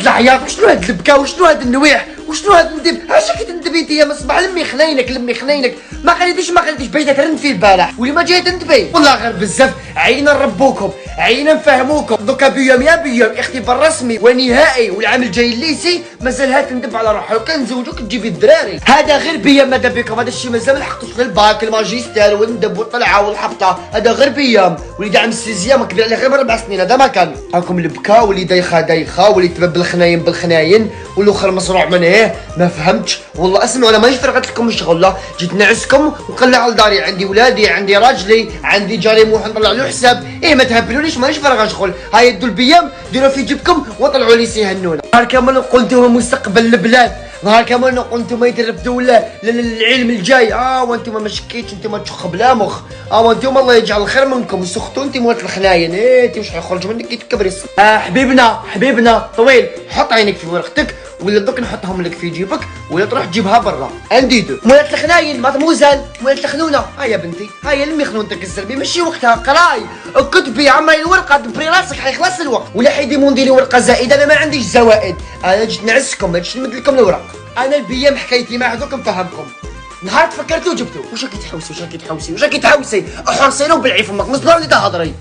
العياط وشنو هاد البكا وشنو هاد النويح وشنو هاد الندب؟ علاش كتندبي انت يا مصباح؟ لمي خنينك ما خليتيش باينه ترند في البارح واللي ما جاي تندبي والله غير بزاف. عينا نربوكم عينا نفهموكم دوكا بيوم يا بيوم اختبار رسمي ونهائي والعام الجاي الليسي مازالها تندب على روحها وكنزوجوك تجيبي الدراري. هذا غير بيام ماذا بكم هذا الشيء مازال ما لحقتوش في الباك الماجستير والندب والطلعه والحبطه. هذا غير بيام وليد عام السيزيام ما كبير عليه غير 4 سنين. هذا ما كان راكم البكا واللي دايخه واللي تباب بالخناين والاخر مصروع من ايه ما فهمتش والله. اسمعوا انا مانيش فرقت لكم الشغل لا جيت نعسكم وقلع لداري عندي ولادي عندي راجلي عندي جاري موح نطلع له حساب. ايه ما تهبلونيش مانيش فرقه شغل. هاي يدوا البيام ديروا في جيبكم وطلعوا لي سيهنونا. نهار كامل قلتوا مستقبل البلاد نهار كامل قلتوا يدير في دوله للعلم الجاي. وانتم ما شكيتش انتم تشخ بلا مخ. وانتم الله يجعل الخير منكم سختوا انتم موات الخناين. انت واش حيخرج منك كي تكبري. حبيبنا طويل حط عينك في ورقتك ولا دوك نحطهم لك في جيبك ولا تروح تجيبها برا. عندي دو موالات الخناين ماطموزال موالات الخنونه. يا بنتي هيا لمي خنونتك الزربي ماشي وقتها قراي كتبي عمري الورقه دبري راسك حيخلص الوقت ولا حيدي مونديلي ورقه زائده. انا ما عنديش زوائد انا جيت نعسكم ما جيتش نمد لكم الوراق. انا البيام حكايتي مع هذوك نفهمكم. نهار تفكرتوا جبتوا واش راكي تحوسي احرصي لهم بالعيف امك مصدر اللي تهضري.